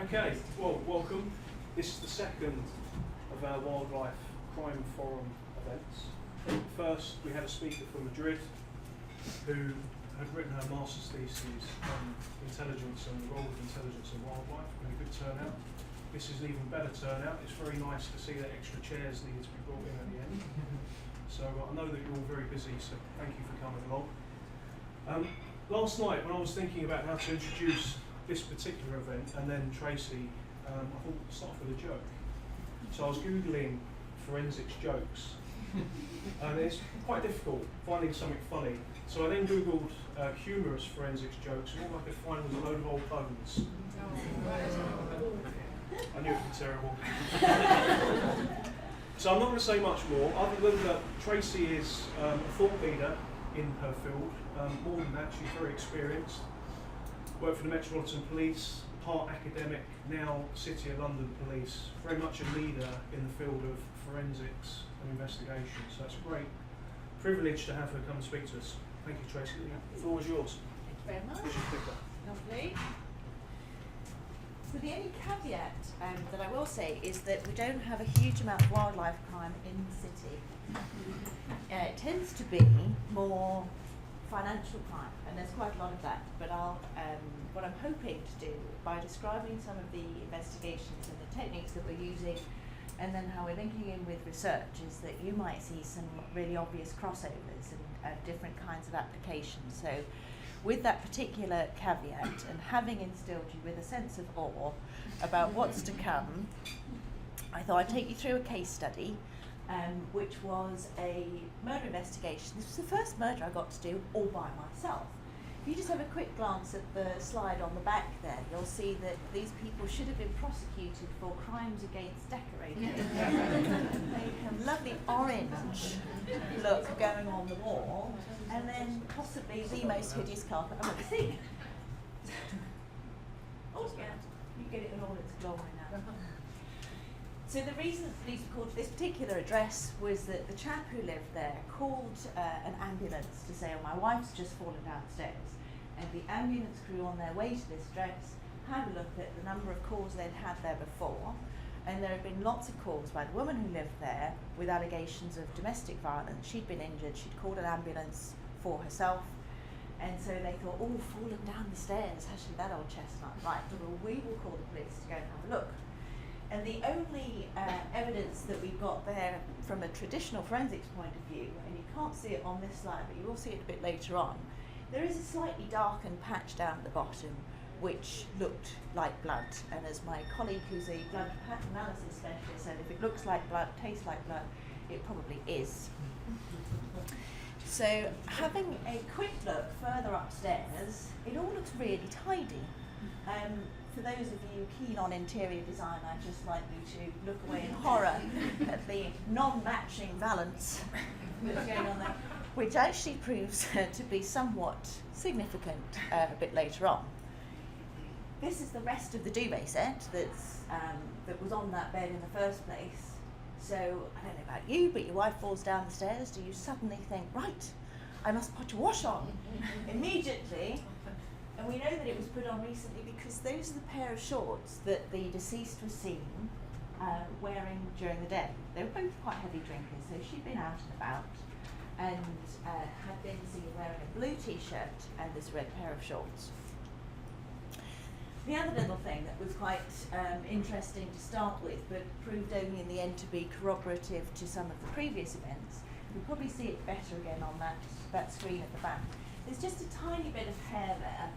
Okay, well, welcome. This is the second of our Wildlife Crime Forum events. First, we had a speaker from Madrid who had written her master's thesis on intelligence and the role of intelligence in wildlife. We had a good turnout. This is an even better turnout. It's very nice to see that extra chairs needed to be brought in at the end. So I know that you're all very busy, so thank you for coming along. Last night, when I was thinking about how to introduce this particular event, and then Tracy, I thought we'd start off with a joke. So I was Googling forensics jokes, and it's quite difficult finding something funny. So I then Googled humorous forensics jokes, and all I could find was a load of old bones. I knew it would be terrible. So I'm not going to say much more, other than that Tracy is a thought leader in her field. More than that, she's very experienced. Worked for the Metropolitan Police, part academic, now City of London Police. Very much a leader in the field of forensics and investigation. So it's a great privilege to have her come and speak to us. Thank you, Tracy. The floor is yours. Thank you very much. Lovely. So the only caveat that I will say is that we don't have a huge amount of wildlife crime in the city. It tends to be more financial crime, and there's quite a lot of that. But what I'm hoping to do by describing some of the investigations and the techniques that we're using, and then how we're linking in with research, is that you might see some really obvious crossovers and different kinds of applications. So with that particular caveat, and having instilled you with a sense of awe about what's to come, I thought I'd take you through a case study, which was a murder investigation. This was the first murder I got to do all by myself. If you just have a quick glance at the slide on the back there, you'll see that these people should have been prosecuted for crimes against decorating. They have lovely orange look going on the wall, and then possibly the most hideous carpet I've ever seen. Oh yeah, you get it in all its glory now. So the reason that police were called to this particular address was that the chap who lived there called an ambulance to say, oh, my wife's just fallen downstairs. And the ambulance crew on their way to this address had a look at the number of calls they'd had there before. And there had been lots of calls by the woman who lived there with allegations of domestic violence. She'd been injured, she'd called an ambulance for herself. And so they thought, oh, fallen down the stairs, has she, that old chestnut? Right, well, we will call the police to go and have a look. And the only evidence that we've got there from a traditional forensics point of view, and you can't see it on this slide, but you will see it a bit later on, there is a slightly darkened patch down at the bottom, which looked like blood. And as my colleague, who's a blood pattern analysis specialist, said, if it looks like blood, tastes like blood, it probably is. So having a quick look further upstairs, it all looks really tidy. For those of you keen on interior design, I'd just like you to look away in horror at the non-matching valance that's going on there, which actually proves to be somewhat significant a bit later on. This is the rest of the duvet set that was on that bed in the first place. So, I don't know about you, but your wife falls down the stairs. Do you suddenly think, right, I must put a wash on immediately? And we know that it was put on recently because those are the pair of shorts that the deceased was seen wearing during the day. They were both quite heavy drinkers, so she'd been out and about and had been seen wearing a blue t-shirt and this red pair of shorts. The other little thing that was quite interesting to start with, but proved only in the end to be corroborative to some of the previous events, you'll probably see it better again on that screen at the back. There's just a tiny bit of hair there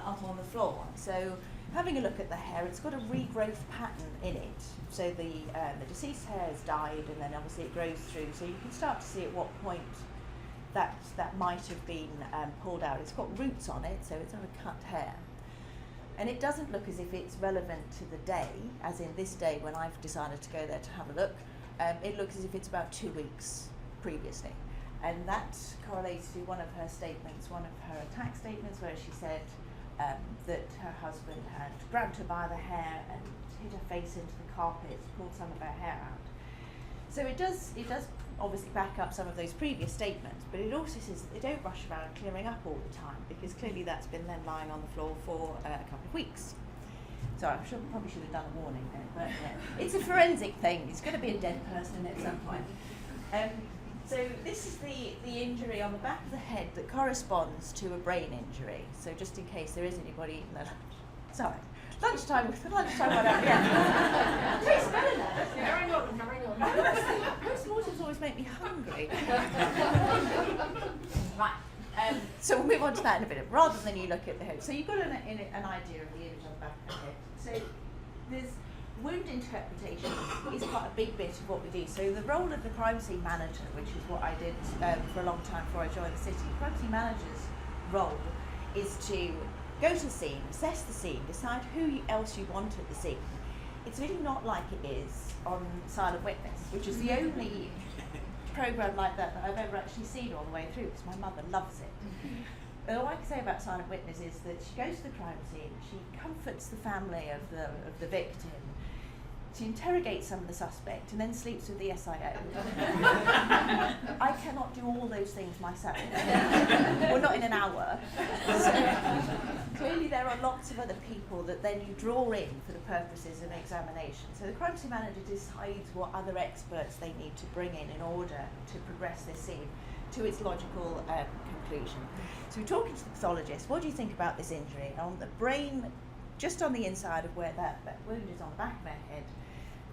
up on the floor. So having a look at the hair, it's got a regrowth pattern in it. So the deceased hair has died, and then obviously it grows through. So you can start to see at what point that might have been pulled out. It's got roots on it, so it's uncut hair. And it doesn't look as if it's relevant to the day, as in this day when I've decided to go there to have a look. It looks as if it's about 2 weeks previously. And that correlates to one of her statements, one of her attack statements, where she said that her husband had grabbed her by the hair and hit her face into the carpet, pulled some of her hair out. So it does obviously back up some of those previous statements, but it also says that they don't rush around clearing up all the time, because clearly that's been then lying on the floor for a couple of weeks. Sorry, probably should have done a warning there, but yeah. It's a forensic thing. It's going to be a dead person in it at some point. So this is the injury on the back of the head that corresponds to a brain injury. So just in case there is anybody eating their lunch. Sorry. Lunchtime, whatever, yeah. It tastes better now, doesn't it? Carrying on. Post-mortems always make me hungry. Right, so we'll move on to that in a bit, rather than you look at the head. So you've got an idea of the image on the back of the head. So there's wound interpretation is quite a big bit of what we do. So the role of the crime scene manager, which is what I did for a long time before I joined the city, the crime scene manager's role is to go to the scene, assess the scene, decide who else you want at the scene. It's really not like it is on Silent Witness, which is the only programme like that I've ever actually seen all the way through, because my mother loves it. But all I can say about Silent Witness is that she goes to the crime scene, she comforts the family of the victim, she interrogates some of the suspect and then sleeps with the SIO. I cannot do all those things myself. Well, not in an hour. So, clearly there are lots of other people that then you draw in for the purposes of examination. So the crime scene manager decides what other experts they need to bring in order to progress this scene to its logical conclusion. So we're talking to the pathologist. What do you think about this injury? On the brain, just on the inside of where that wound is on the back of their head,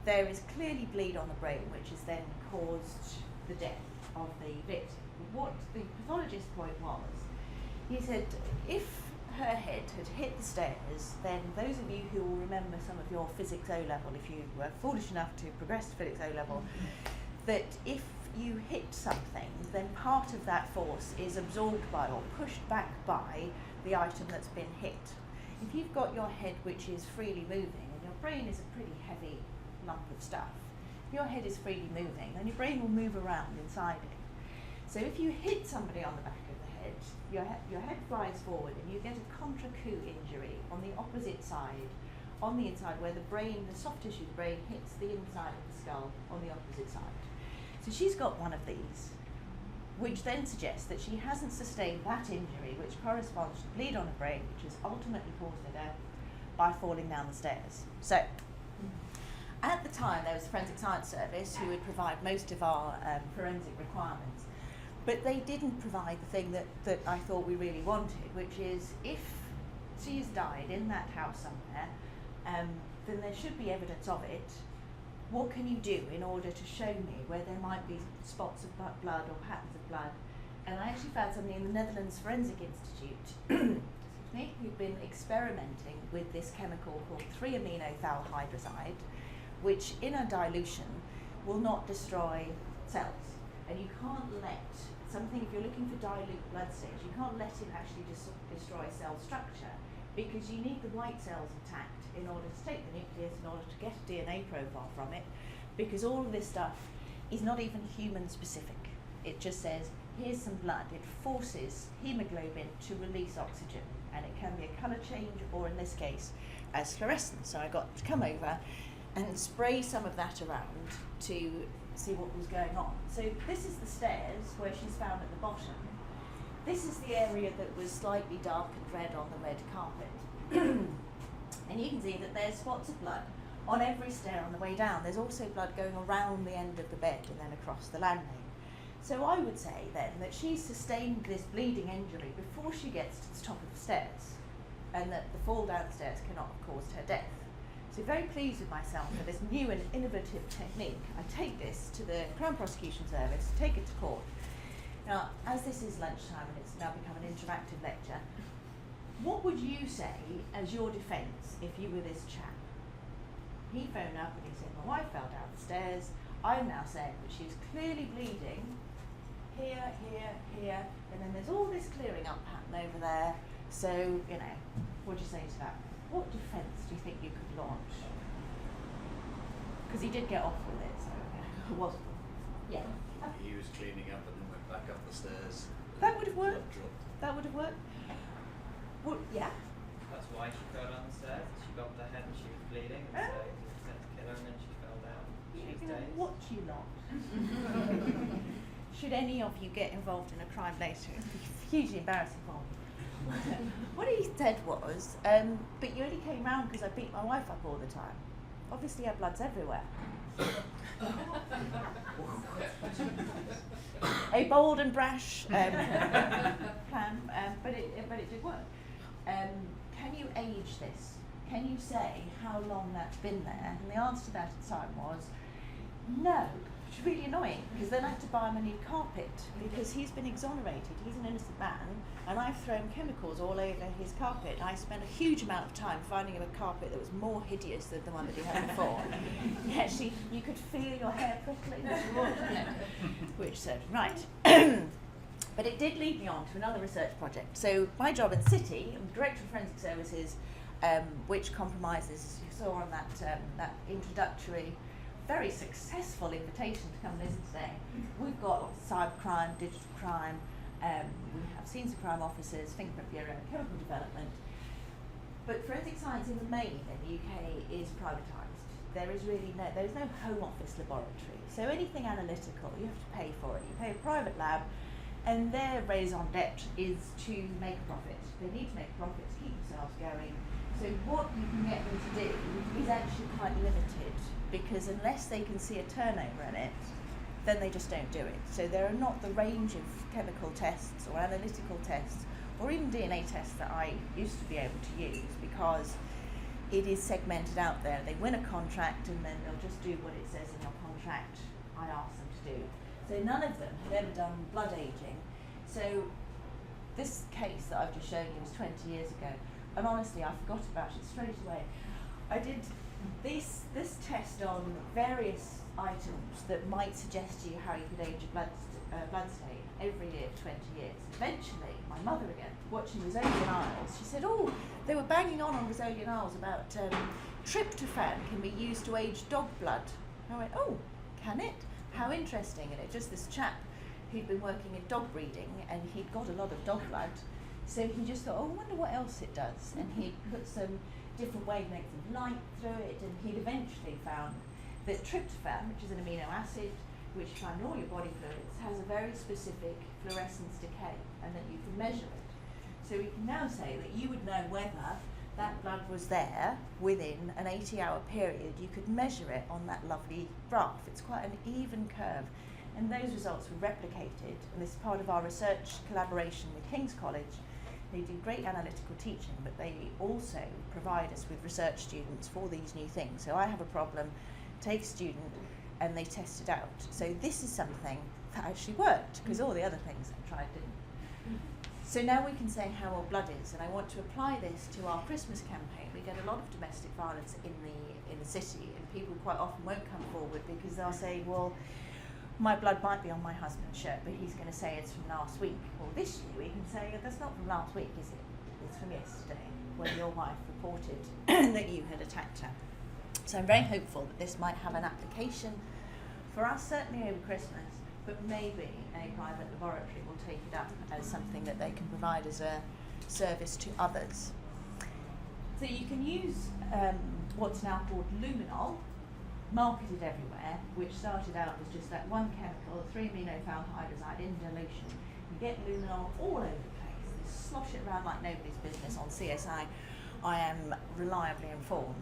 there is clearly bleed on the brain, which has then caused the death of the victim. What the pathologist's point was, he said, if her head had hit the stairs, then those of you who will remember some of your physics O-level, if you were foolish enough to progress to physics O-level, that if you hit something, then part of that force is absorbed by or pushed back by the item that's been hit. If you've got your head which is freely moving, and your brain is a pretty heavy lump of stuff, if your head is freely moving, then your brain will move around inside it. So if you hit somebody on the back of the head, your head flies forward and you get a contre coup injury on the opposite side, on the inside where the brain, the soft tissue of the brain hits the inside of the skull on the opposite side. So she's got one of these, which then suggests that she hasn't sustained that injury, which corresponds to bleed on the brain, which has ultimately caused her death by falling down the stairs. So, at the time, there was a forensic science service who would provide most of our forensic requirements, but they didn't provide the thing that I thought we really wanted, which is if she has died in that house somewhere, then there should be evidence of it. What can you do in order to show me where there might be spots of blood or patterns of blood? And I actually found somebody in the Netherlands Forensic Institute who'd been experimenting with this chemical called 3-amino-thiohydrazide, which in a dilution will not destroy cells. And you can't let something, if you're looking for dilute blood stains, you can't let it actually destroy cell structure, because you need the white cells intact in order to take the nucleus, in order to get a DNA profile from it, because all of this stuff is not even human specific. It just says, here's some blood. It forces hemoglobin to release oxygen, and it can be a colour change, or in this case, as fluorescence. So I got to come over and spray some of that around to see what was going on. So this is the stairs where she's found at the bottom. This is the area that was slightly darkened red on the red carpet. And you can see that there's spots of blood on every stair on the way down. There's also blood going around the end of the bed and then across the landing. So I would say then that she's sustained this bleeding injury before she gets to the top of the stairs, and that the fall downstairs cannot have caused her death. So very pleased with myself for this new and innovative technique. I take this to the Crown Prosecution Service, take it to court. Now, as this is lunchtime and it's now become an interactive lecture, what would you say as your defence if you were this chap? He phoned up and he said, my wife fell down the stairs. I'm now saying that she's clearly bleeding here, here, here, and then there's all this clearing up pattern over there. So, you know, what do you say to that? What defence do you think you could launch? Because he did get off with it, so it wasn't. Yeah. He was cleaning up and then went back up the stairs. That would have Blood worked. dropped. That would have worked. Well, yeah. That's why she fell down the stairs. She got the head and she was bleeding, and so he was sent to kill her, and then she fell down. She was dazed. What you lot? Should any of you get involved in a crime later, it'd be hugely embarrassing for me. What he said was, but you only came round because I beat my wife up all the time. Obviously, her blood's everywhere. A bold and brash plan, but it did work. Can you age this? Can you say how long that's been there? And the answer to that at the time was no. It's really annoying because then I had to buy him a new carpet because he's been exonerated. He's an innocent man, and I've thrown chemicals all over his carpet. I spent a huge amount of time finding him a carpet that was more hideous than the one that he had before. Actually, you could feel your hair prickling as you walked, which said, right. But it did lead me on to another research project. So my job in the city, I'm Director of Forensic Services, which comprises, you saw on that introductory, very successful invitation to come and listen today. We've got cybercrime, digital crime, we have scenes of crime officers, fingerprint bureau, chemical development. But forensic science in the main in the UK is privatised. There's no home office laboratory. So anything analytical, you have to pay for it. You pay a private lab, and their raison d'etre is to make a profit. They need to make a profit to keep themselves going. So what you can get them to do is actually quite limited, because unless they can see a turnover in it, then they just don't do it. So there are not the range of chemical tests or analytical tests or even DNA tests that I used to be able to use, because it is segmented out there. They win a contract and then they'll just do what it says in your contract I ask them to do. So none of them have ever done blood aging. So this case that I've just shown you was 20 years ago, and honestly I forgot about it straight away. I did this test on various items that might suggest to you how you could age a blood stain every year for 20 years. Eventually, my mother again, watching Rosolian Isles, she said, oh, they were banging on Rosolian Isles about tryptophan can be used to age dog blood. I went, oh, can it? How interesting. And it just this chap who'd been working in dog breeding, and he'd got a lot of dog blood, so he just thought, oh, I wonder what else it does. And he put some different wavelengths of light through it, and he'd eventually found that tryptophan, which is an amino acid which you find in all your body fluids, has a very specific fluorescence decay, and that you can measure it. So we can now say that you would know whether that blood was there within an 80-hour period. You could measure it on that lovely graph. It's quite an even curve, and those results were replicated, and this is part of our research collaboration with King's College. They do great analytical teaching, but they also provide us with research students for these new things. So I have a problem, take a student, and they test it out. So this is something that actually worked, because all the other things I tried didn't. So now we can say how old blood is, and I want to apply this to our Christmas campaign. We get a lot of domestic violence in the city, and people quite often won't come forward because they'll say, well, my blood might be on my husband's shirt, but he's going to say it's from last week. Well, this year we can say, that's not from last week, is it? It's from yesterday, when your wife reported that you had attacked her. So I'm very hopeful that this might have an application for us, certainly over Christmas, but maybe a private laboratory will take it up as something that they can provide as a service to others. So you can use what's now called luminol, marketed everywhere, which started out as just that one chemical, 3-aminophthalhydrazide in dilution. You get luminol all over the place. They slosh it around like nobody's business on CSI. I am reliably informed.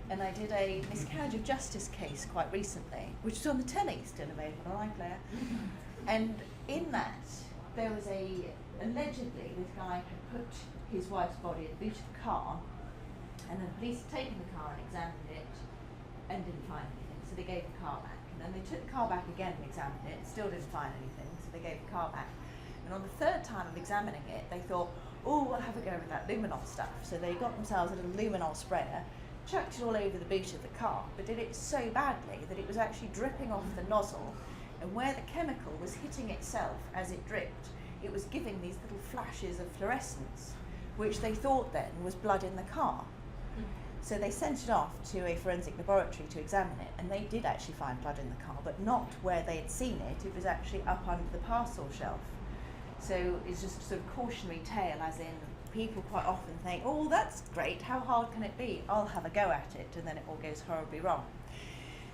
And I did a miscarriage of justice case quite recently, which was on the telly, still available on iPlayer. And in that, there was allegedly, this guy had put his wife's body in the boot of the car, and the police had taken the car and examined it, and didn't find anything, so they gave the car back. And then they took the car back again and examined it, still didn't find anything, so they gave the car back. And on the third time of examining it, they thought, oh, we'll have a go with that luminol stuff. So they got themselves a little luminol sprayer, chucked it all over the boot of the car, but did it so badly that it was actually dripping off the nozzle, and where the chemical was hitting itself as it dripped, it was giving these little flashes of fluorescence, which they thought then was blood in the car. So they sent it off to a forensic laboratory to examine it, and they did actually find blood in the car, but not where they had seen it. It was actually up under the parcel shelf. So it's just a sort of cautionary tale, as in people quite often think, oh, that's great, how hard can it be? I'll have a go at it, and then it all goes horribly wrong.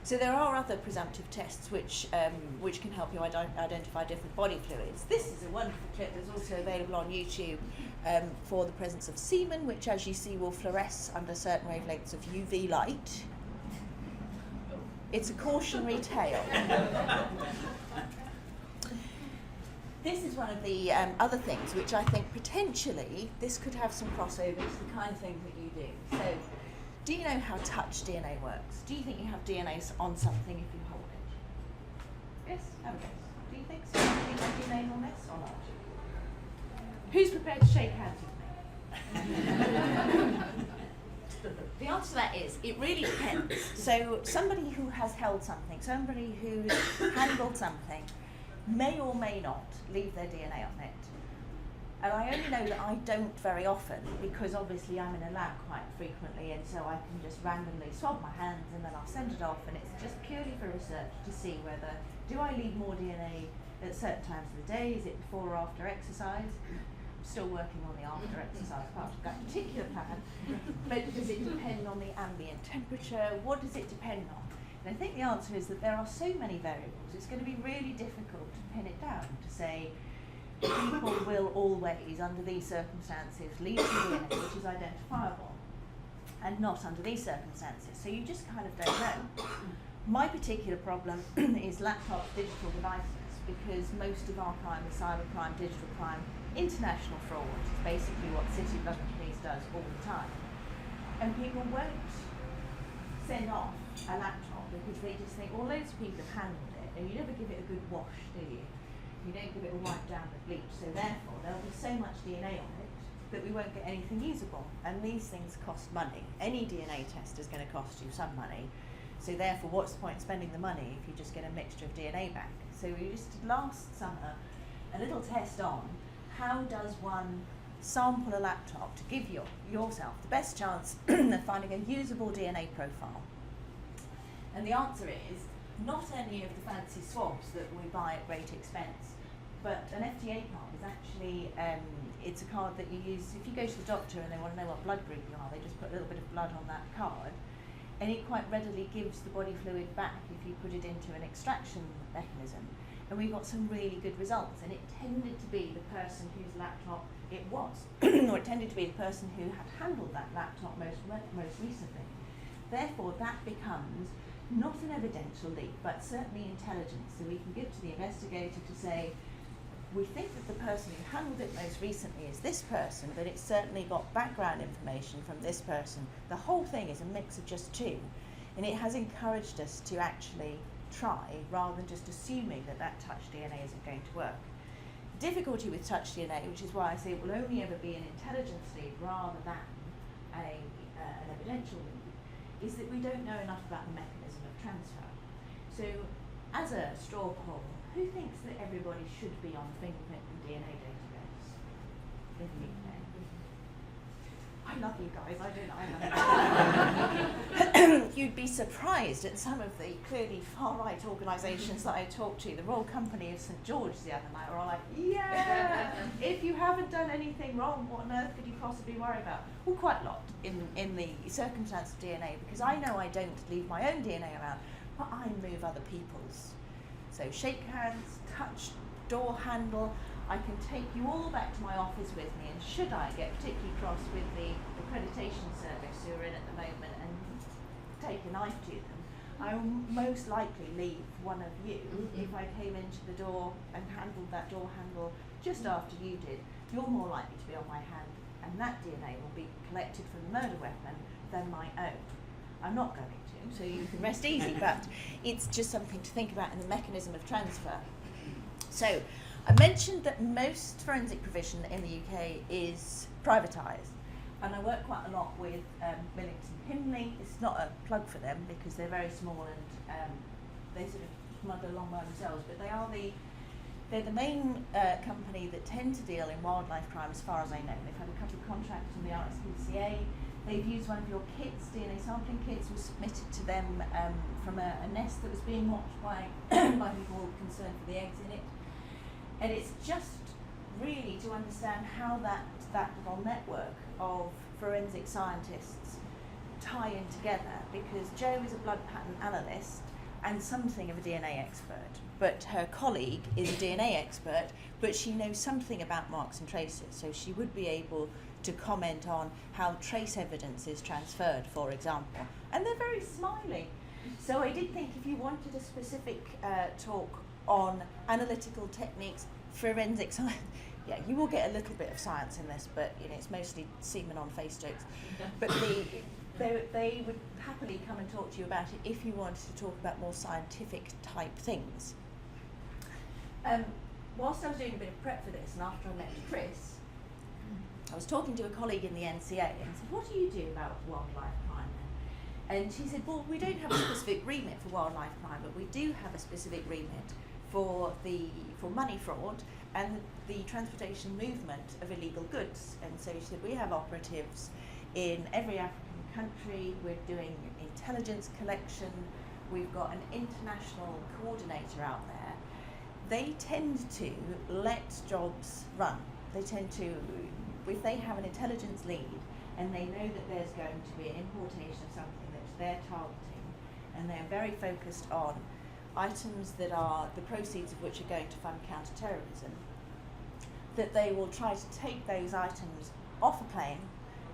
So there are other presumptive tests which can help you identify different body fluids. This is a wonderful clip that's also available on YouTube for the presence of semen, which, as you see, will fluoresce under certain wavelengths of UV light. It's a cautionary tale. This is one of the other things which I think potentially this could have some crossover to the kind of things that you do. So, do you know how touch DNA works? Do you think you have DNA on something if you hold it? Yes? Have a guess. Do you think so? Do you think you have DNA on this or not? Who's prepared to shake hands with me? The answer to that is, it really depends. So somebody who has held something, somebody who's handled something, may or may not leave their DNA on it. And I only know that I don't very often, because obviously I'm in a lab quite frequently, and so I can just randomly swab my hands and then I'll send it off, and it's just purely for research to see whether, do I leave more DNA at certain times of the day? Is it before or after exercise? I'm still working on the after exercise part of that particular plan, but does it depend on the ambient temperature? What does it depend on? And I think the answer is that there are so many variables, it's going to be really difficult to pin it down, to say people will always, under these circumstances, leave some DNA which is identifiable, and not under these circumstances. So you just kind of don't know. My particular problem is laptop digital devices, because most of our crime is cybercrime, digital crime, international fraud. It's basically what City Blood Police does all the time. And people won't send off a laptop because they just think, well, loads of people have handled it, and you never give it a good wash, do you? You don't give it a wipe down with bleach, so therefore there'll be so much DNA on it that we won't get anything usable. And these things cost money. Any DNA test is going to cost you some money. So therefore, what's the point in spending the money if you just get a mixture of DNA back? So we just did last summer a little test on how does one sample a laptop to give yourself the best chance of finding a usable DNA profile. And the answer is, not any of the fancy swabs that we buy at great expense, but an FDA card is actually, it's a card that you use if you go to the doctor and they want to know what blood group you are. They just put a little bit of blood on that card, and it quite readily gives the body fluid back if you put it into an extraction mechanism. And we got some really good results, and it tended to be the person whose laptop it was, or it tended to be the person who had handled that laptop most recently. Therefore, that becomes not an evidential leap, but certainly intelligence. So we can give to the investigator to say, we think that the person who handled it most recently is this person, but it's certainly got background information from this person. The whole thing is a mix of just two, and it has encouraged us to actually try, rather than just assuming that that touch DNA isn't going to work. Difficulty with touch DNA, which is why I say it will only ever be an intelligence lead rather than an evidential lead, is that we don't know enough about the mechanism of transfer. So, as a straw poll, who thinks that everybody should be on the fingerprint and DNA database in the UK? I love you guys, I love you. You'd be surprised at some of the clearly far-right organisations that I talked to. The Royal Company of St George the other night were all like, yeah, if you haven't done anything wrong, what on earth could you possibly worry about? Well, quite a lot in the circumstance of DNA, because I know I don't leave my own DNA around, but I move other people's. So shake hands, touch, door handle, I can take you all back to my office with me, and should I get particularly cross with the accreditation service who are in at the moment and take a knife to them, I will most likely leave one of you if I came into the door and handled that door handle just after you did. You're more likely to be on my hand, and that DNA will be collected from the murder weapon than my own. I'm not going to, so you can rest easy, but it's just something to think about in the mechanism of transfer. So, I mentioned that most forensic provision in the UK is privatised, and I work quite a lot with Millington Himley. It's not a plug for them because they're very small and they sort of smuggle along by themselves, but they're the main company that tend to deal in wildlife crime as far as I know. They've had a couple of contracts from the RSPCA. They've used one of your kits, DNA sampling kits, was submitted to them from a nest that was being watched by people concerned for the eggs in it. And it's just really to understand how that little network of forensic scientists tie in together because Jo is a blood pattern analyst and something of a DNA expert, but her colleague is a DNA expert, but she knows something about marks and traces, so she would be able to comment on how trace evidence is transferred, for example. And they're very smiley. So I did think if you wanted a specific talk on analytical techniques, forensic science, yeah, you will get a little bit of science in this, but you know, it's mostly semen on face jokes. But they would happily come and talk to you about it if you wanted to talk about more scientific type things. Whilst I was doing a bit of prep for this, and after I met Chris, I was talking to a colleague in the NCA and said, what do you do about wildlife crime then? And she said, well, we don't have a specific remit for wildlife crime, but we do have a specific remit for money fraud and the transportation movement of illegal goods. And so she said, we have operatives in every African country, we're doing intelligence collection, we've got an international coordinator out there. They tend to let jobs run. They tend to, if they have an intelligence lead and they know that there's going to be an importation of something that they're targeting, and they're very focused on items that are the proceeds of which are going to fund counter-terrorism, that they will try to take those items off a plane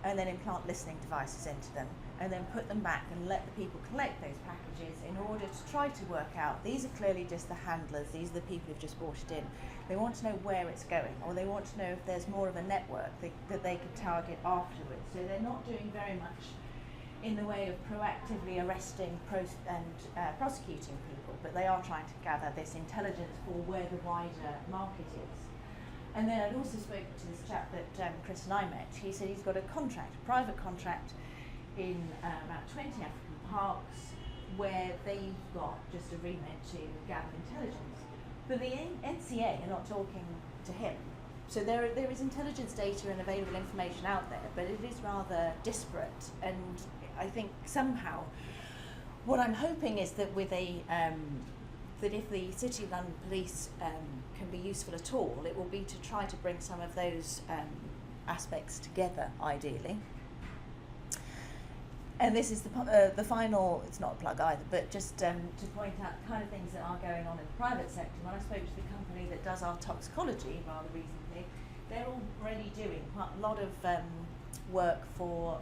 and then implant listening devices into them and then put them back and let the people collect those packages in order to try to work out, these are clearly just the handlers, these are the people who've just brought it in. They want to know where it's going, or they want to know if there's more of a network that they could target afterwards. So they're not doing very much in the way of proactively arresting and prosecuting people, but they are trying to gather this intelligence for where the wider market is. And then I'd also spoken to this chap that Chris and I met. He said he's got a contract, a private contract in about 20 African parks where they've got just a remit to gather intelligence. But the NCA are not talking to him. So there is intelligence data and available information out there, but it is rather disparate. And I think somehow, what I'm hoping is that with that if the City of London Police can be useful at all, it will be to try to bring some of those aspects together, ideally. And this is the final, it's not a plug either, but just to point out the kind of things that are going on in the private sector. When I spoke to the company that does our toxicology rather recently, they're already doing quite a lot of work for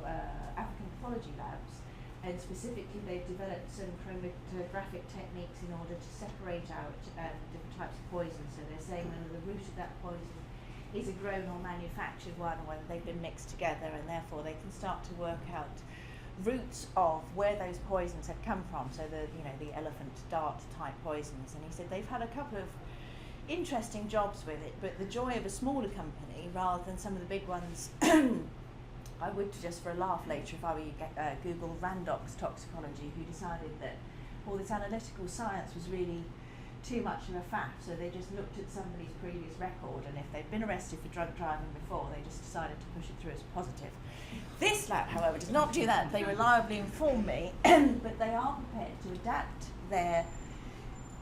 African pathology labs, and specifically they've developed some chromatographic techniques in order to separate out different types of poison. So they're saying whether the root of that poison is a grown or manufactured one, or whether they've been mixed together, and therefore they can start to work out roots of where those poisons have come from, so the elephant dart type poisons. And he said they've had a couple of interesting jobs with it, but the joy of a smaller company rather than some of the big ones, I would just for a laugh later if I were you Google Randox toxicology, who decided that all this analytical science was really too much of a faff, so they just looked at somebody's previous record, and if they'd been arrested for drug driving before, they just decided to push it through as positive. This lab, however, does not do that. They reliably inform me, but they are prepared to adapt their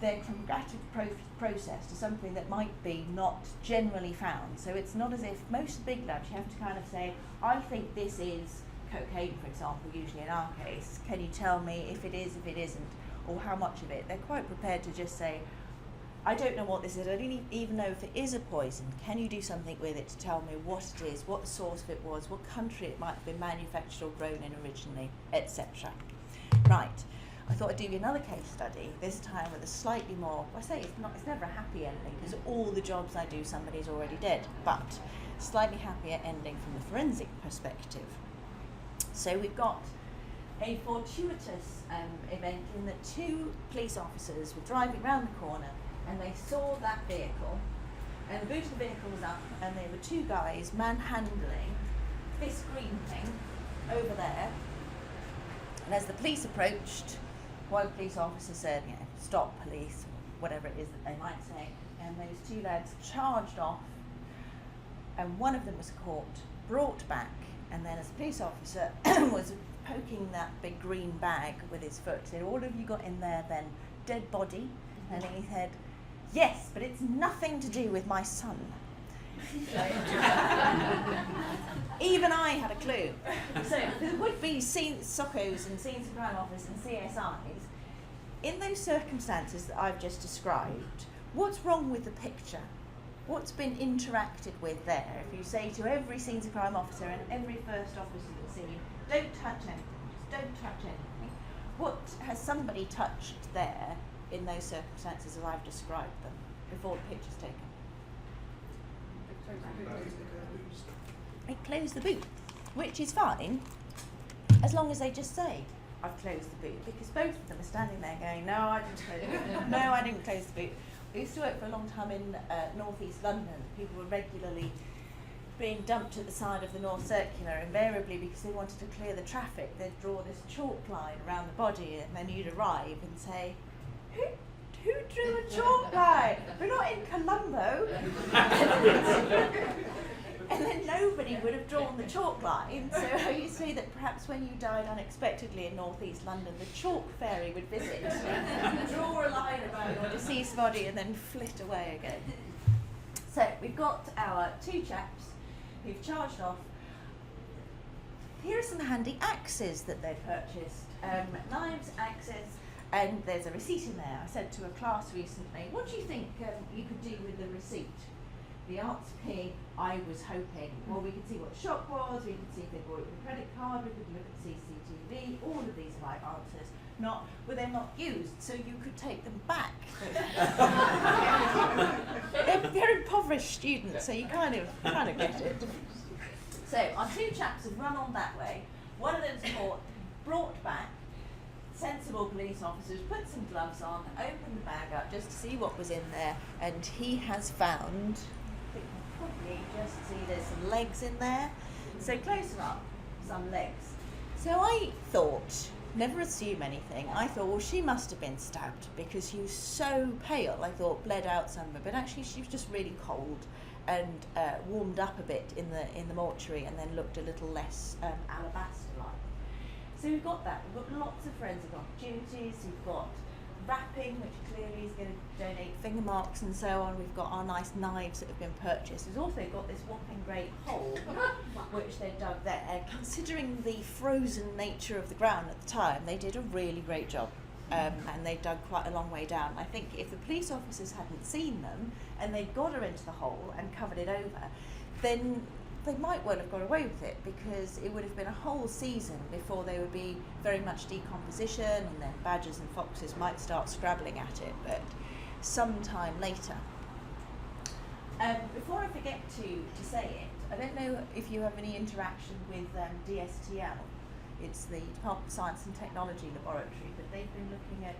chromatographic process to something that might be not generally found. So it's not as if most of the big labs, you have to kind of say, I think this is cocaine, for example, usually in our case. Can you tell me if it is, if it isn't, or how much of it? They're quite prepared to just say, I don't know what this is, I don't even know if it is a poison. Can you do something with it to tell me what it is, what the source of it was, what country it might have been manufactured or grown in originally, etc. Right, I thought I'd do you another case study, this time with a slightly more, I say it's never a happy ending, because all the jobs I do somebody's already dead, but slightly happier ending from the forensic perspective. So we've got a fortuitous event in that two police officers were driving around the corner and they saw that vehicle, and the boot of the vehicle was up, and there were two guys manhandling this green thing over there. And as the police approached, one police officer said, stop police, whatever it is that they might say, and those two lads charged off, and one of them was caught, brought back, and then as the police officer was poking that big green bag with his foot, said, what have you got in there then? Dead body? And he said, yes, but it's nothing to do with my son. Even I had a clue. So there would be SOCOs and scenes of crime officers and CSIs. In those circumstances that I've just described, what's wrong with the picture? What's been interacted with there? If you say to every scenes of crime officer and every first officer that's seen, don't touch anything, just don't touch anything. What has somebody touched there in those circumstances as I've described them before the picture's taken? They close the boot, which is fine, as long as they just say, I've closed the boot, because both of them are standing there going, no, I didn't close the boot, no, I didn't close the boot. I used to work for a long time in northeast London. People were regularly being dumped at the side of the North Circular, invariably because they wanted to clear the traffic. They'd draw this chalk line around the body, and then you'd arrive and say, who drew a chalk line? We're not in Colombo. And then nobody would have drawn the chalk line. So I used to say that perhaps when you died unexpectedly in northeast London, the chalk fairy would visit, draw a line around your deceased body, and then flit away again. So we've got our two chaps who've charged off. Here are some handy axes that they've purchased. Knives, axes, and there's a receipt in there. I said to a class recently, what do you think you could do with the receipt? The answer being, I was hoping, well, we could see what the shop was, we could see if they bought it with a credit card, we could look at CCTV, all of these are right answers. Not, well, they're not used, so you could take them back. they're impoverished students, so you kind of get it. So our two chaps have run on that way. One of them's brought back. Sensible police officers put some gloves on, opened the bag up just to see what was in there, and he has found, I think you can probably just see there's some legs in there. So closer up, some legs. So I thought, never assume anything, I thought, well, she must have been stabbed because she was so pale. I thought bled out somewhere, but actually she was just really cold and warmed up a bit in the mortuary, and then looked a little less alabaster-like. So we've got that. We've got lots of forensic opportunities. We've got wrapping, which clearly is going to donate finger marks and so on. We've got our nice knives that have been purchased. We've also got this whopping great hole, which they dug there. Considering the frozen nature of the ground at the time, they did a really great job. And they dug quite a long way down. I think if the police officers hadn't seen them and they'd got her into the hole and covered it over, then they might well have got away with it, because it would have been a whole season before there would be very much decomposition, and then badgers and foxes might start scrabbling at it, but sometime later. Before I forget to say it, I don't know if you have any interaction with DSTL. It's the Department of Science and Technology Laboratory, but they've been looking at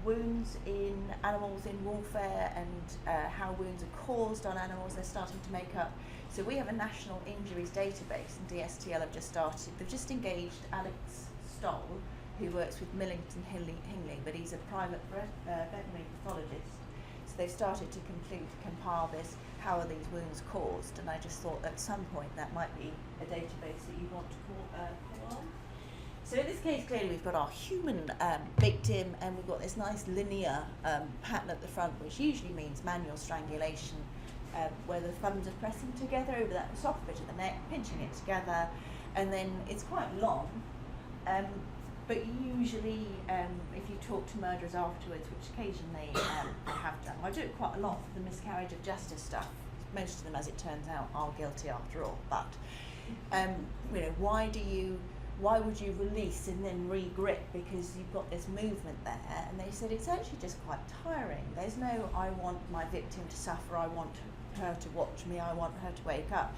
wounds in animals in warfare and how wounds are caused on animals. They're starting to make up. So we have a national injuries database, and DSTL have just started. They've just engaged Alex Stoll, who works with Millington Hingley, but he's a private veterinary pathologist. So they've started to compile this, how are these wounds caused, and I just thought at some point that might be a database that you want to call on. So in this case, clearly we've got our human victim, and we've got this nice linear pattern at the front, which usually means manual strangulation, where the thumbs are pressing together over that soft bit of the neck, pinching it together, and then it's quite long. But usually, if you talk to murderers afterwards, which occasionally they have done, I do it quite a lot for the miscarriage of justice stuff. Most of them, as it turns out, are guilty after all. But why would you release and then re-grip, because you've got this movement there? And they said it's actually just quite tiring. There's no, I want my victim to suffer, I want her to watch me, I want her to wake up.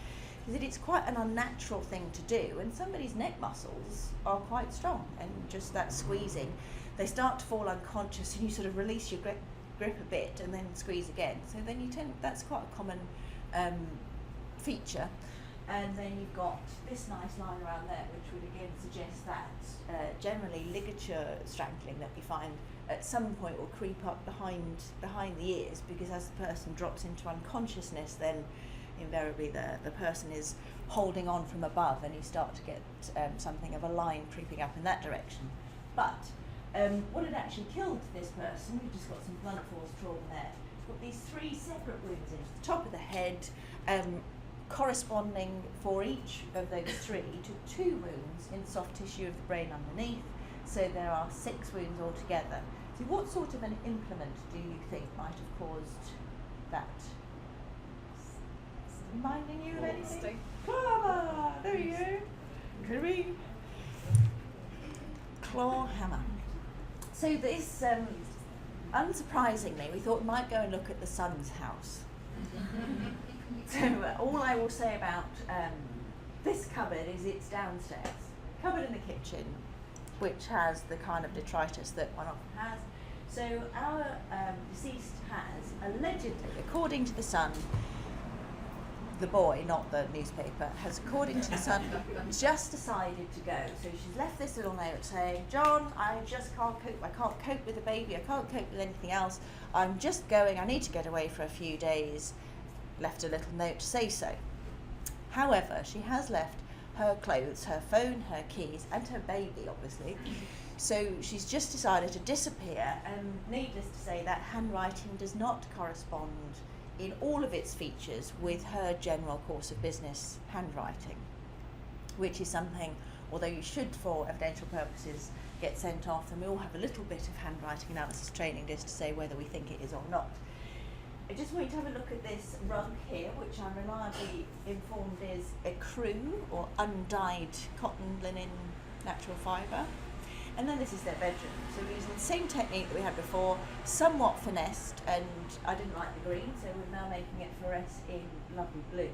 Because it's quite an unnatural thing to do, and somebody's neck muscles are quite strong, and just that squeezing, they start to fall unconscious, and you sort of release your grip a bit and then squeeze again. So then that's quite a common feature. And then you've got this nice line around there, which would again suggest that generally ligature strangling that we find at some point will creep up behind the ears, because as the person drops into unconsciousness, then invariably the person is holding on from above, and you start to get something of a line creeping up in that direction. But what had actually killed this person, we've just got some blunt force trauma there, got these 3 separate wounds in the top of the head, corresponding for each of those 3 to 2 wounds in soft tissue of the brain underneath. So there are 6 wounds altogether. So what sort of an implement do you think might have caused that? Reminding you of anything? Claw! There you go. Careen. Claw hammer. So this, unsurprisingly, we thought we might go and look at the son's house. So all I will say about this cupboard is it's downstairs. Cupboard in the kitchen, which has the kind of detritus that one often has. So our deceased has allegedly, according to the Sun, the boy, not the newspaper, has, according to the Sun, just decided to go. So she's left this little note saying, John, I just can't cope. I can't cope with the baby. I can't cope with anything else. I'm just going. I need to get away for a few days. Left a little note to say so. However, she has left her clothes, her phone, her keys, and her baby, obviously. So she's just decided to disappear, and needless to say, that handwriting does not correspond in all of its features with her general course of business handwriting, which is something, although you should for evidential purposes get sent off, and we all have a little bit of handwriting analysis training just to say whether we think it is or not. I just want you to have a look at this rug here, which I'm reliably informed is a crew or undyed cotton, linen, natural fibre. And then this is their bedroom. So we're using the same technique that we had before, somewhat finessed, and I didn't like the green, so we're now making it fluoresce in lovely blue.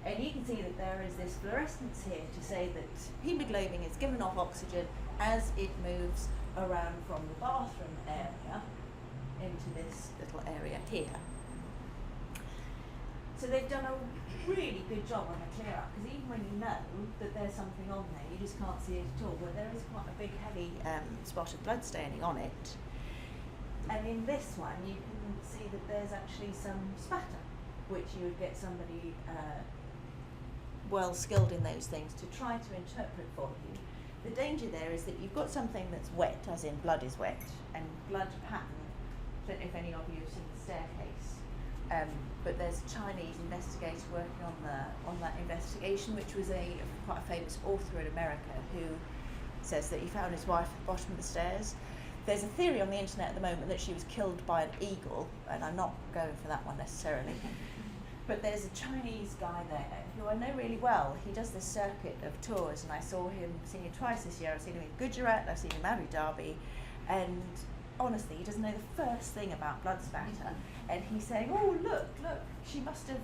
And you can see that there is this fluorescence here to say that hemoglobin is given off oxygen as it moves around from the bathroom area into this little area here. So they've done a really good job on the clear up, because even when you know that there's something on there, you just can't see it at all. Well, there is quite a big heavy spot of blood staining on it. And in this one, you can see that there's actually some spatter, which you would get somebody well skilled in those things to try to interpret for you. The danger there is that you've got something that's wet, as in blood is wet, and blood pattern. I don't know if any of you have seen the staircase. But there's a Chinese investigator working on that investigation, which was quite a famous author in America who says that he found his wife at the bottom of the stairs. There's a theory on the internet at the moment that she was killed by an eagle, and I'm not going for that one necessarily. But there's a Chinese guy there who I know really well. He does this circuit of tours, and I saw him, seen him twice this year. I've seen him in Gujarat, I've seen him in Abu Dhabi, and honestly, he doesn't know the first thing about blood spatter. And he's saying, oh, look, she must have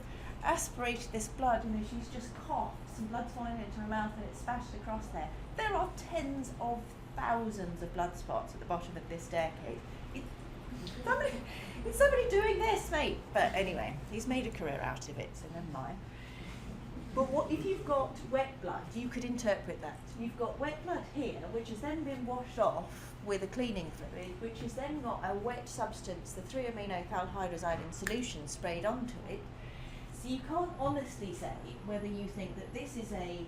aspirated this blood, and she's just coughed, some blood's falling into her mouth and it's spattered across there. There are tens of thousands of blood spots at the bottom of this staircase. It's somebody doing this, mate. But anyway, he's made a career out of it, so never mind. But what if you've got wet blood? You could interpret that. You've got wet blood here, which has then been washed off with a cleaning fluid, which has then got a wet substance, the 3-aminocalhydrazide in solution, sprayed onto it. So you can't honestly say whether you think that this is a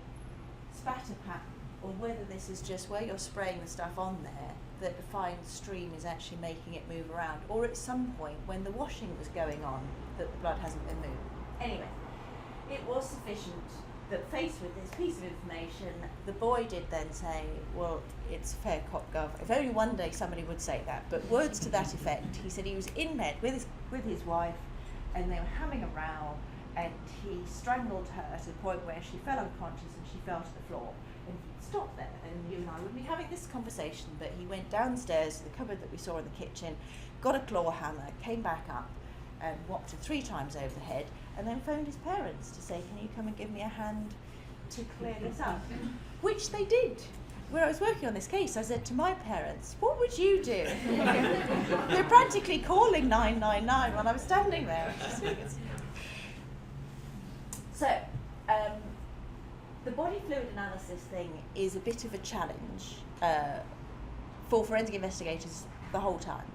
spatter pattern or whether this is just where you're spraying the stuff on there that a fine stream is actually making it move around, or at some point when the washing was going on that the blood hasn't been moved. Anyway, it was sufficient that faced with this piece of information, the boy did then say, well, it's fair cop gov. If only one day somebody would say that, but words to that effect. He said he was in bed with his wife, and they were having a row, and he strangled her to the point where she fell unconscious and she fell to the floor. And he stopped there, and you and I would be having this conversation, but he went downstairs to the cupboard that we saw in the kitchen, got a claw hammer, came back up, and whopped her 3 times over the head, and then phoned his parents to say, can you come and give me a hand to clear this up? Which they did. When I was working on this case, I said to my parents, what would you do? They're practically calling 999 when I was standing there. So, the body fluid analysis thing is a bit of a challenge for forensic investigators the whole time,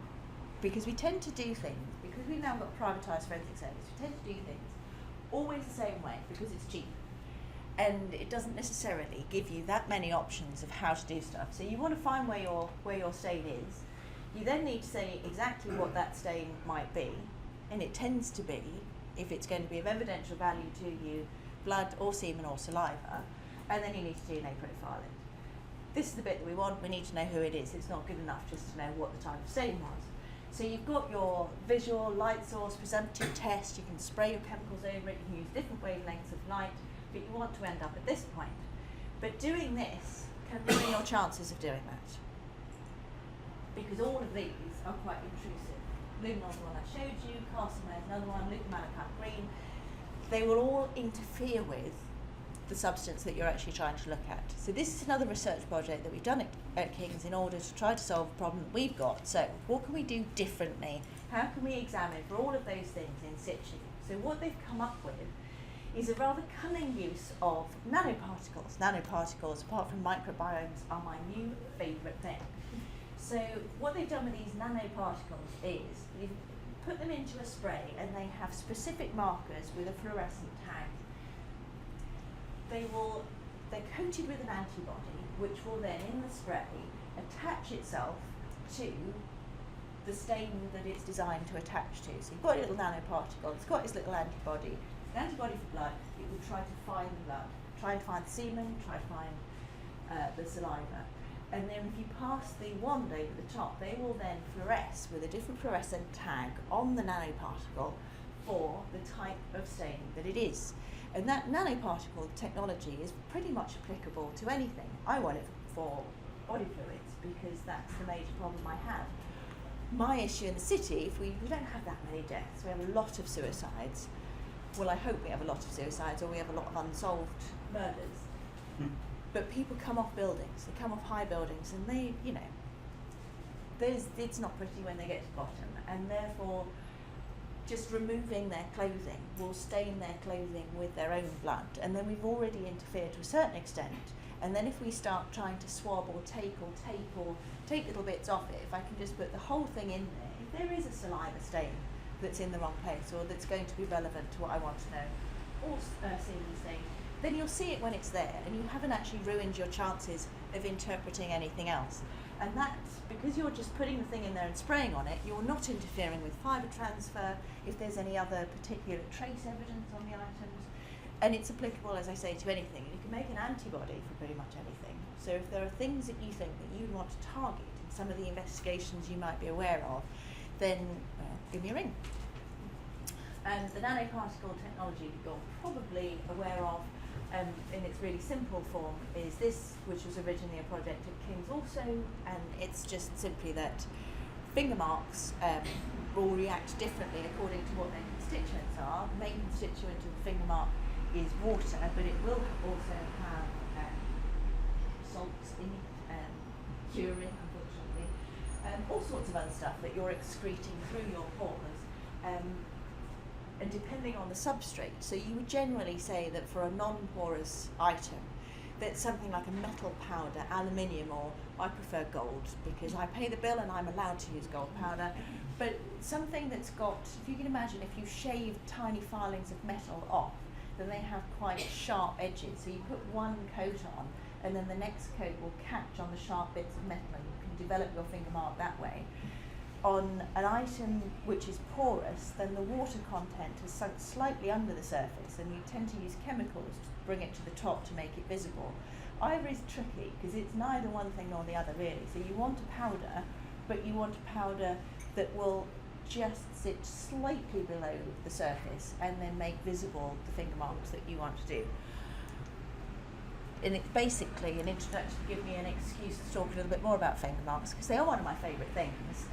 because we tend to do things, because we've now got a privatised forensic service, we tend to do things always the same way because it's cheap, and it doesn't necessarily give you that many options of how to do stuff. So you want to find where your stain is. You then need to say exactly what that stain might be. and it tends to be, if it's going to be of evidential value to you, blood or semen or saliva, and then you need to DNA profile it. This is the bit that we want. We need to know who it is. It's not good enough just to know what the type of stain was. So you've got your visual light source presumptive test. You can spray your chemicals over it. You can use different wavelengths of light, but you want to end up at this point. But doing this can ruin your chances of doing that, because all of these are quite intrusive. Luminol's the one I showed you, carcinoma is another one, leucomalachite green. They will all interfere with the substance that you're actually trying to look at. So this is another research project that we've done at King's in order to try to solve a problem that we've got. So what can we do differently? How can we examine for all of those things in situ? So what they've come up with is a rather cunning use of nanoparticles. Nanoparticles, apart from microbiomes, are my new favourite thing. So what they've done with these nanoparticles is they've put them into a spray, and they have specific markers with a fluorescent tag. They're coated with an antibody, which will then, in the spray, attach itself to the stain that it's designed to attach to. So you've got a little nanoparticle, it's got its little antibody. It's an antibody for blood. It will try to find the blood, try to find the semen, try to find the saliva. And then if you pass the wand over the top, they will then fluoresce with a different fluorescent tag on the nanoparticle for the type of stain that it is. And that nanoparticle technology is pretty much applicable to anything. I want it for body fluids because that's the major problem I have. My issue in the city, if we don't have that many deaths, we have a lot of suicides. Well, I hope we have a lot of suicides, or we have a lot of unsolved murders. But people come off buildings, they come off high buildings, and they, it's not pretty when they get to the bottom, and therefore just removing their clothing will stain their clothing with their own blood, and then we've already interfered to a certain extent. And then if we start trying to swab or tape little bits off it, if I can just put the whole thing in there, if there is a saliva stain that's in the wrong place, or that's going to be relevant to what I want to know, or semen stain, then you'll see it when it's there, and you haven't actually ruined your chances of interpreting anything else. And that's because you're just putting the thing in there and spraying on it. You're not interfering with fibre transfer, if there's any other particular trace evidence on the items. And it's applicable, as I say, to anything. You can make an antibody for pretty much anything. So if there are things that you think that you want to target in some of the investigations you might be aware of, then give me a ring. And the nanoparticle technology that you're probably aware of in its really simple form is this, which was originally a project at King's also, and it's just simply that finger marks will react differently according to what their constituents are. The main constituent of the finger mark is water, but it will also have salts in it, urine, unfortunately, all sorts of other stuff that you're excreting through your pores. And depending on the substrate, so you would generally say that for a non-porous item, that something like a metal powder, aluminium, or I prefer gold because I pay the bill and I'm allowed to use gold powder, but something that's got, if you can imagine, if you shave tiny filings of metal off, then they have quite sharp edges. So you put one coat on, and then the next coat will catch on the sharp bits of metal, and you can develop your finger mark that way. On an item which is porous, then the water content has sunk slightly under the surface, and you tend to use chemicals to bring it to the top to make it visible. Ivory is tricky because it's neither one thing nor the other really. So you want a powder, but you want a powder that will just sit slightly below the surface and then make visible the finger marks that you want to do. And it's basically an introduction to give me an excuse to talk a little bit more about finger marks, because they are one of my favourite things.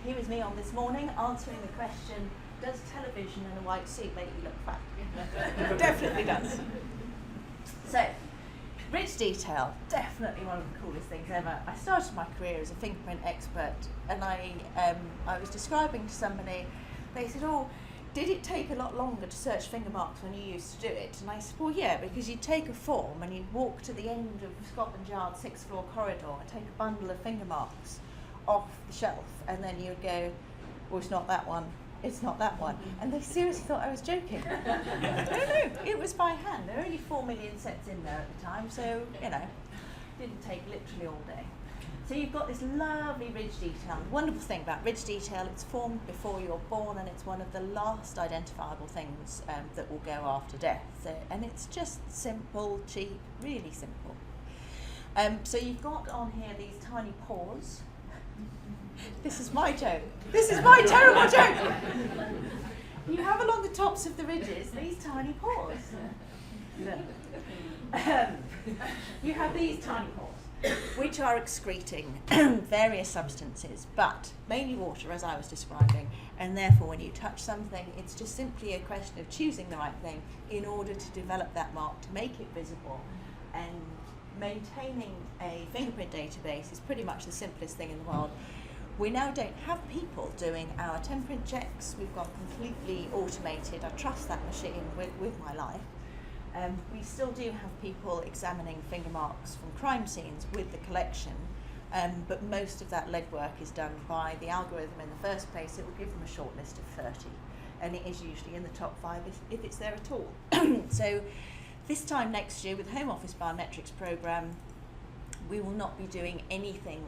Here is me on This Morning answering the question, does television in a white suit make you look fat? Definitely does. So, rich detail, definitely one of the coolest things ever. I started my career as a fingerprint expert, and I was describing to somebody, they said, oh, did it take a lot longer to search finger marks when you used to do it? And I said, well, yeah, because you'd take a form and you'd walk to the end of Scotland Yard's 6th floor corridor and take a bundle of finger marks off the shelf, and then you'd go, well, it's not that one, it's not that one. And they seriously thought I was joking. No, it was by hand. There were only 4 million sets in there at the time, so, didn't take literally all day. So you've got this lovely ridge detail. The wonderful thing about ridge detail, it's formed before you're born, and it's one of the last identifiable things that will go after death. So, and it's just simple, cheap, really simple. So you've got on here these tiny paws. This is my joke. This is my terrible joke. You have along the tops of the ridges these tiny paws. You have these tiny paws, which are excreting various substances, but mainly water, as I was describing, and therefore when you touch something, it's just simply a question of choosing the right thing in order to develop that mark, to make it visible, and maintaining a fingerprint database is pretty much the simplest thing in the world. We now don't have people doing our temprint checks. We've gone completely automated. I trust that machine with my life. We still do have people examining finger marks from crime scenes with the collection, but most of that legwork is done by the algorithm in the first place. It will give them a short list of 30, and it is usually in the top 5 if it's there at all. So this time next year with Home Office Biometrics Programme, we will not be doing anything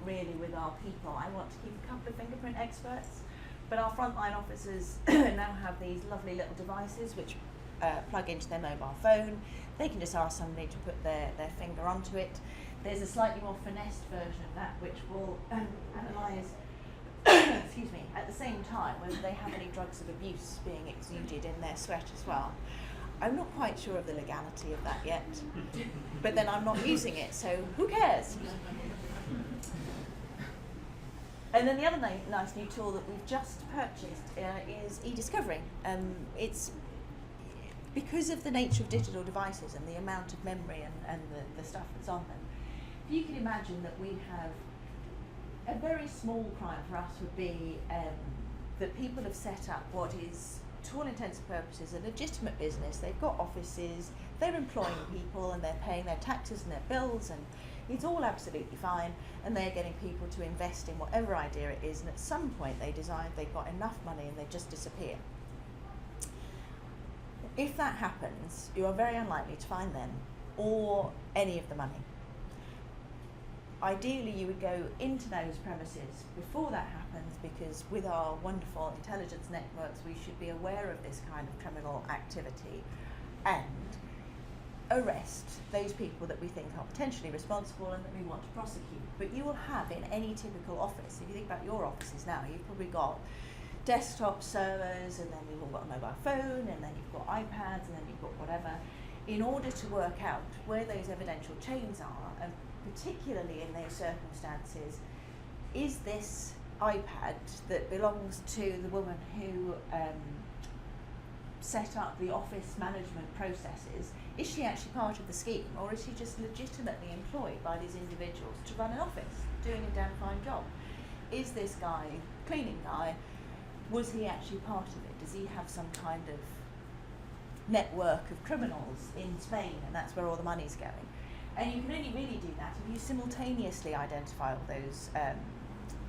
really with our people. I want to keep a couple of fingerprint experts, but our frontline officers now have these lovely little devices which plug into their mobile phone. They can just ask somebody to put their finger onto it. There's a slightly more finessed version of that which will analyse excuse me, at the same time whether they have any drugs of abuse being exuded in their sweat as well. I'm not quite sure of the legality of that yet, but then I'm not using it, so who cares? And then the other nice new tool that we've just purchased is e-discovery. It's because of the nature of digital devices and the amount of memory and the stuff that's on them. If you can imagine that we have a very small crime for us would be that people have set up what is, to all intents and purposes, a legitimate business. They've got offices, they're employing people, and they're paying their taxes and their bills, and it's all absolutely fine, and they're getting people to invest in whatever idea it is, and at some point they decide they've got enough money and they just disappear. If that happens, you are very unlikely to find them or any of the money. Ideally, you would go into those premises before that happens, because with our wonderful intelligence networks, we should be aware of this kind of criminal activity and arrest those people that we think are potentially responsible and that we want to prosecute. But you will have in any typical office, if you think about your offices now, you've probably got desktop servers, and then you've all got a mobile phone, and then you've got iPads, and then you've got whatever, in order to work out where those evidential chains are, and particularly in those circumstances, is this iPad that belongs to the woman who set up the office management processes, is she actually part of the scheme, or is she just legitimately employed by these individuals to run an office, doing a damn fine job? Is this guy, cleaning guy, was he actually part of it? Does he have some kind of network of criminals in Spain, and that's where all the money's going? And you can only really do that if you simultaneously identify all those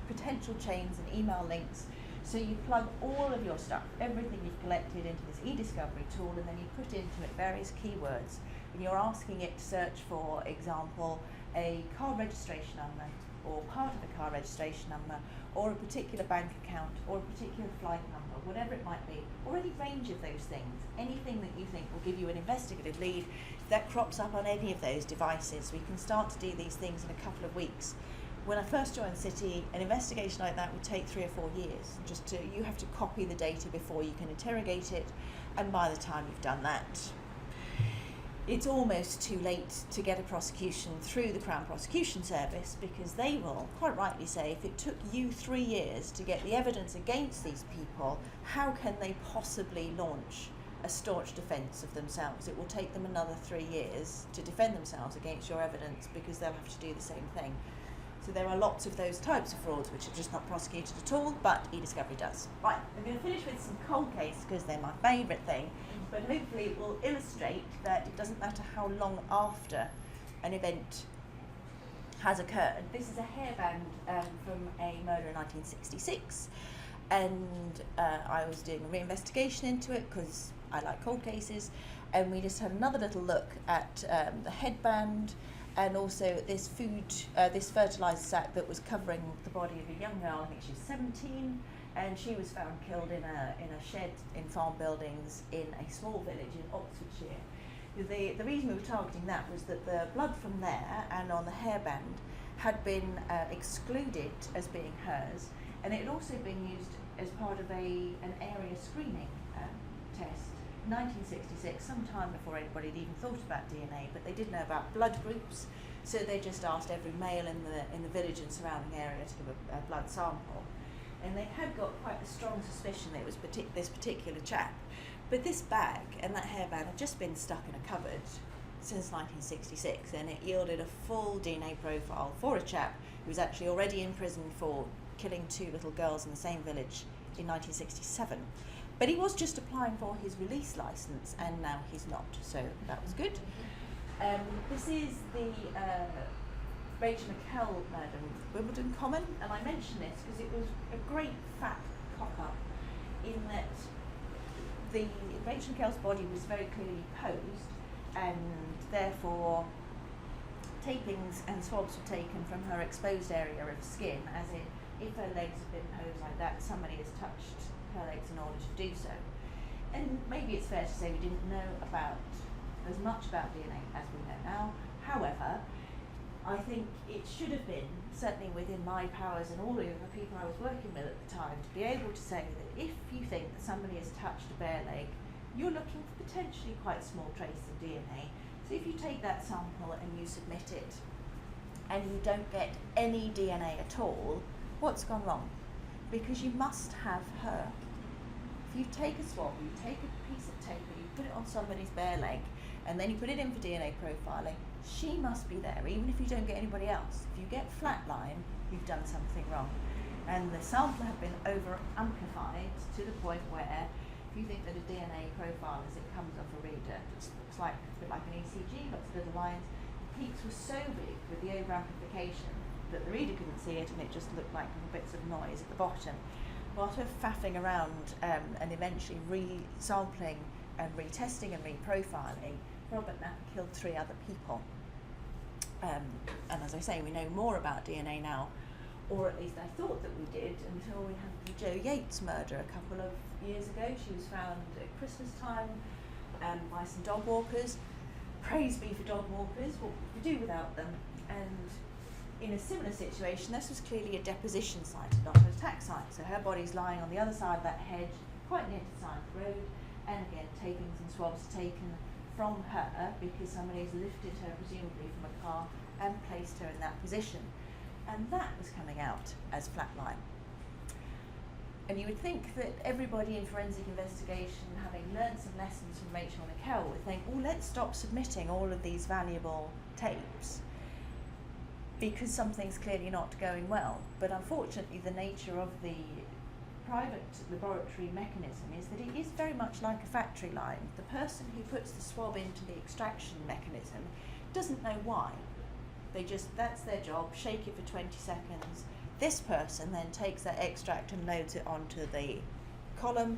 potential chains and email links. So you plug all of your stuff, everything you've collected, into this e-discovery tool, and then you put into it various keywords. And you're asking it to search, for example, a car registration number, or part of a car registration number, or a particular bank account, or a particular flight number, whatever it might be, or any range of those things. Anything that you think will give you an investigative lead, if that crops up on any of those devices, we can start to do these things in a couple of weeks. When I first joined the city, an investigation like that would take 3 or 4 years. You have to copy the data before you can interrogate it, and by the time you've done that, it's almost too late to get a prosecution through the Crown Prosecution Service, because they will, quite rightly, say, if it took you 3 years to get the evidence against these people, how can they possibly launch a staunch defence of themselves? It will take them another 3 years to defend themselves against your evidence, because they'll have to do the same thing. So there are lots of those types of frauds which are just not prosecuted at all, but e-discovery does. Right, I'm going to finish with some cold case, because they're my favourite thing, but hopefully it will illustrate that it doesn't matter how long after an event has occurred. This is a hairband from a murder in 1966, and I was doing a reinvestigation into it because I like cold cases, and we just had another little look at the headband and also this this fertilizer sac that was covering the body of a young girl. I think she was 17, and she was found killed in a shed in farm buildings in a small village in Oxfordshire. The reason we were targeting that was that the blood from there and on the hairband had been excluded as being hers, and it had also been used as part of an area screening test. 1966, some time before anybody had even thought about DNA, but they did know about blood groups, so they just asked every male in the village and surrounding area to give a blood sample, and they had got quite a strong suspicion that it was this particular chap. But this bag and that hairband had just been stuck in a cupboard since 1966, and it yielded a full DNA profile for a chap who was actually already in prison for killing 2 little girls in the same village in 1967. But he was just applying for his release license, and now he's not, so that was good. This is the Rachel McKell murder in Wimbledon Common, and I mention this because it was a great fat cock-up in that Rachel McKell's body was very clearly posed, and therefore tapings and swabs were taken from her exposed area of skin, as in if her legs have been posed like that, somebody has touched her legs in order to do so. And maybe it's fair to say we didn't know as much about DNA as we know now. However, I think it should have been certainly within my powers and all of the people I was working with at the time to be able to say that if you think that somebody has touched a bare leg, you're looking for potentially quite small traces of DNA. So if you take that sample and you submit it and you don't get any DNA at all, what's gone wrong? Because you must have her. If you take a swab, you take a piece of tape and you put it on somebody's bare leg, and then you put it in for DNA profiling, she must be there, even if you don't get anybody else. If you get flatline, you've done something wrong. And the sample had been over-amplified to the point where, if you think that a DNA profile as it comes off a reader, it looks like a bit like an ECG, lots of little lines, the peaks were so big with the over-amplification that the reader couldn't see it, and it just looked like little bits of noise at the bottom. Whilst we're faffing around and eventually re-sampling and retesting and reprofiling, Robert Knapp killed 3 other people. And as I say, we know more about DNA now, or at least I thought that we did, until we had the Jo Yates murder a couple of years ago. She was found at Christmas time by some dog walkers. Praise be for dog walkers, what would we do without them? And in a similar situation, this was clearly a deposition site and not an attack site. So her body's lying on the other side of that hedge, quite near to the side of the road, and again, tapings and swabs taken from her because somebody's lifted her, presumably from a car, and placed her in that position. And that was coming out as flatline. And you would think that everybody in forensic investigation, having learned some lessons from Rachel McKell, would think, oh, let's stop submitting all of these valuable tapes, because something's clearly not going well. But unfortunately, the nature of the private laboratory mechanism is that it is very much like a factory line. The person who puts the swab into the extraction mechanism doesn't know why. That's their job, shake it for 20 seconds. This person then takes that extract and loads it onto the column.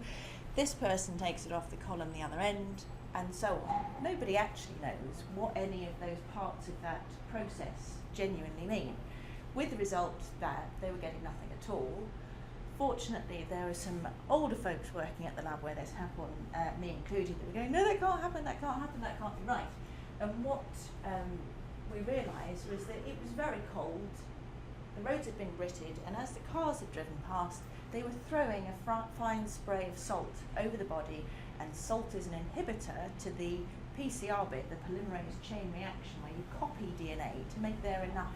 This person takes it off the column the other end, and so on. Nobody actually knows what any of those parts of that process genuinely mean, with the result that they were getting nothing at all. Fortunately, there are some older folks working at the lab where this happened, me included, that were going, no, that can't happen, that can't happen, that can't be right. And what we realised was that it was very cold, the roads had been gritted, and as the cars had driven past, they were throwing a fine spray of salt over the body, and salt is an inhibitor to the PCR bit, the polymerase chain reaction, where you copy DNA to make there enough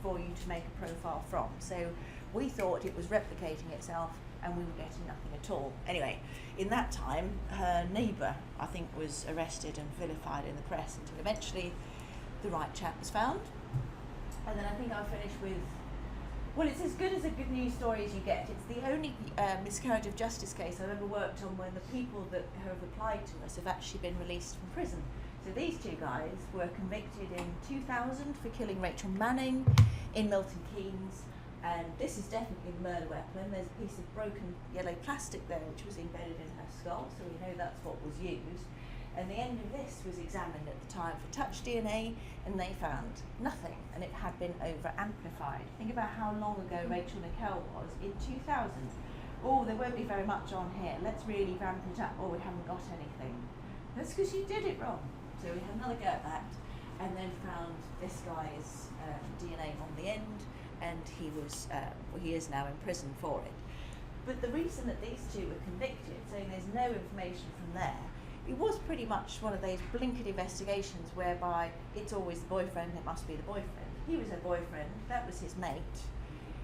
for you to make a profile from. So we thought it was replicating itself, and we were getting nothing at all. Anyway, in that time, her neighbour, I think, was arrested and vilified in the press until eventually the right chap was found. And then I think I'll finish with, well, it's as good as a good news story as you get. It's the only miscarriage of justice case I've ever worked on where the people that have applied to us have actually been released from prison. So these 2 guys were convicted in 2000 for killing Rachel Manning in Milton Keynes, and this is definitely the murder weapon. There's a piece of broken yellow plastic there which was embedded in her skull, so we know that's what was used. And the end of this was examined at the time for touch DNA, and they found nothing, and it had been over-amplified. Think about how long ago Rachel Nickel was, in 2000. Oh, there won't be very much on here, let's really ramp it up. Oh, we haven't got anything. That's because you did it wrong. So we had another go at that, and then found this guy's DNA on the end, and he is now in prison for it. But the reason that these two were convicted, saying there's no information from there, it was pretty much one of those blinkered investigations whereby it's always the boyfriend, it must be the boyfriend. He was her boyfriend, that was his mate,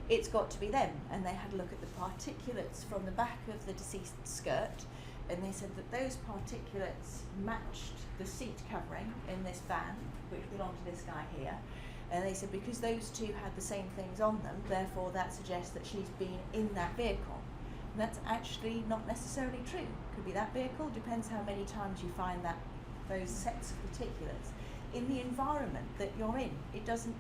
it's got to be them. And they had a look at the particulates from the back of the deceased skirt, and they said that those particulates matched the seat covering in this van, which belonged to this guy here. And they said because those two had the same things on them, therefore that suggests that she's been in that vehicle. And that's actually not necessarily true. Could be that vehicle, depends how many times you find those sets of particulates in the environment that you're in. It doesn't,